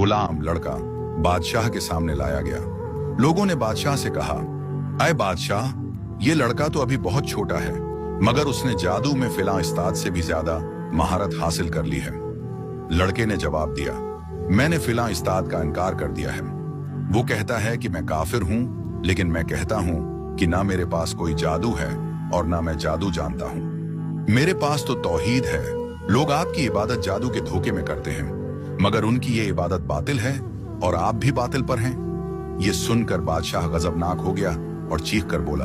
गुलाम लड़का बादशाह के सामने लाया गया। लोगों ने बादशाह से कहा, अय बादशाह, ये लड़का तो अभी बहुत छोटा है, मगर उसने जादू में फिला उस्ताद से भी ज्यादा महारत हासिल कर ली है। लड़के ने जवाब दिया, मैंने फिला उस्ताद का इनकार कर दिया है। वो कहता है कि मैं काफिर हूं, लेकिन मैं कहता हूं कि ना मेरे पास कोई जादू है और ना मैं जादू जानता हूं। मेरे पास तो तौहीद है। लोग आपकी इबादत जादू के धोखे में करते हैं, मगर उनकी ये इबादत बातिल है और आप भी बातिल पर हैं। ये सुनकर बादशाह गजबनाक हो गया और चीख कर बोला,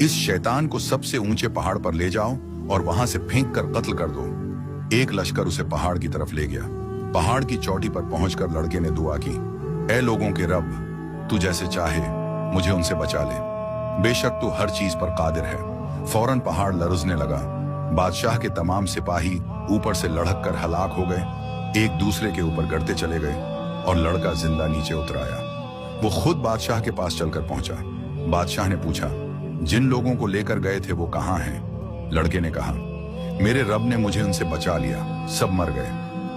इस शैतान को सबसे ऊंचे पहाड़ पर ले जाओ और वहां से फेंक कर कत्ल कर दो। एक लश्कर उसे पहाड़ की तरफ ले गया। पहाड़ की चोटी पर पहुंचकर लड़के ने दुआ की, ऐ लोगों के रब, तू जैसे चाहे मुझे उनसे बचा ले, बेशक तू हर चीज पर कादिर है। फौरन पहाड़ लरजने लगा। बादशाह के तमाम सिपाही ऊपर से लढ़क कर हलाक हो गए, एक दूसरे के ऊपर गड़ते चले गए और लड़का जिंदा नीचे उतर आया। वो खुद बादशाह के पास चलकर पहुंचा। बादशाह ने पूछा, जिन लोगों को लेकर गए थे वो कहाँ हैं? लड़के ने कहा, मेरे रब ने मुझे उनसे बचा लिया, सब मर गए।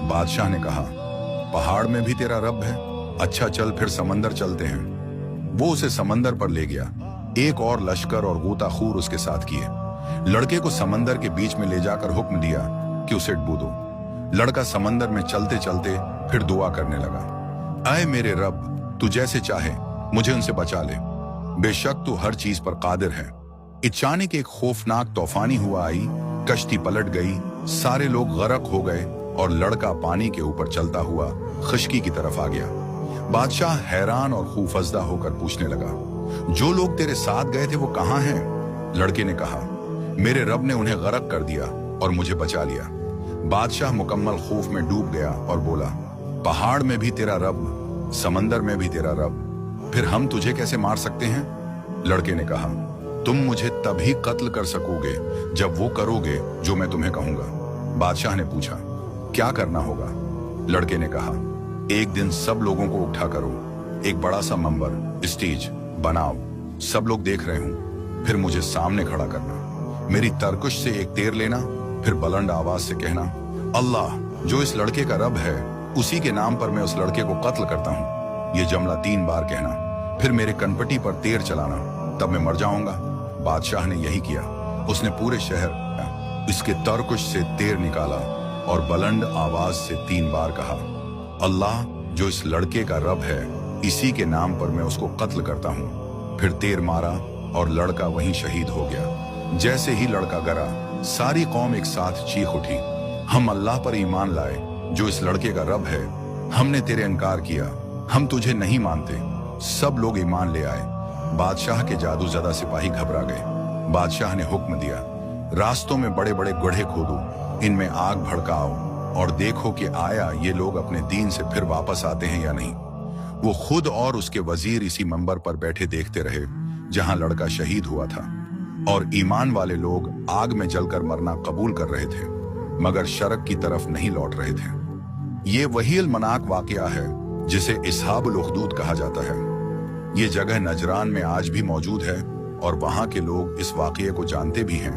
बादशाह ने कहा, पहाड़ में भी तेरा रब है? अच्छा चल फिर समंदर चलते हैं। वो उसे समंदर पर ले गया। एक और लश्कर और गोताखोर उसके साथ किए। लड़के को समंदर के बीच में ले जाकर हुक्म दिया कि उसे डूबो दो। लड़का समंदर में चलते चलते फिर दुआ करने लगा, आए मेरे रब, तू जैसे चाहे मुझे उनसे बचा ले, बेशक तू हर चीज पर कादिर है। अचानक एक खौफनाक तूफानी हुआ आई, कश्ती पलट गई, सारे लोग गरक हो गए और लड़का पानी के ऊपर चलता हुआ खुश्की की तरफ आ गया। बादशाह हैरान और खौफजदा होकर पूछने लगा, जो लोग तेरे साथ गए थे वो कहाँ हैं? लड़के ने कहा, मेरे रब ने उन्हें गरक कर दिया और मुझे बचा लिया। बादशाह मुकम्मल खौफ में डूब गया और बोला, पहाड़ में भी तेरा रब, समंदर में भी तेरा रब, फिर हम तुझे कैसे मार सकते हैं? लड़के ने कहा, तुम मुझे तभी कत्ल कर सकोगे जब वो करोगे जो मैं तुम्हें कहूंगा। बादशाह ने पूछा, क्या करना होगा? लड़के ने कहा, एक दिन सब लोगों को उठा करो, एक बड़ा सा मंबर स्टेज बनाओ, सब लोग देख रहे हों, फिर मुझे सामने खड़ा करना। मेरी तरकुश से एक तीर लेना, फिर बुलंद आवाज से कहना, अल्लाह जो इस लड़के का रब है उसी के नाम पर मैं उस लड़के को कत्ल करता हूँ। ये जुमला 3 बार कहना, फिर मेरे कनपटी पर तीर चलाना, तब मैं मर जाऊंगा। बादशाह ने यही किया। उसने पूरे शहर इसके तरकुश से तीर निकाला और बुलंद आवाज से 3 बार कहा, अल्लाह जो इस लड़के का रब है इसी के नाम पर मैं उसको कत्ल करता हूँ। फिर तीर मारा और लड़का वहीं शहीद हो गया। जैसे ही लड़का गिरा, सारी कौम एक साथ चीख उठी, हम अल्लाह पर ईमान लाए जो इस लड़के का रब है, हमने तेरे इनकार किया, हम तुझे नहीं मानते। सब लोग ईमान ले आए। बादशाह के जादूज़दा सिपाही घबरा गए। बादशाह ने हुक्म दिया, रास्तों में बड़े बड़े गड्ढे खोदो, इनमें आग भड़काओ और देखो कि आया ये लोग अपने दीन से फिर वापस आते हैं या नहीं। वो खुद और उसके वजीर इसी मंबर पर बैठे देखते रहे जहां लड़का शहीद हुआ था, और ईमान वाले लोग आग में जलकर मरना कबूल कर रहे थे, मगर शरक की तरफ नहीं लौट रहे थे। ये वही अलमनाक वाकया है जिसे इसहाबुल उखदूद कहा जाता है। ये जगह नजरान में आज भी मौजूद है और वहां के लोग इस वाकये को जानते भी हैं।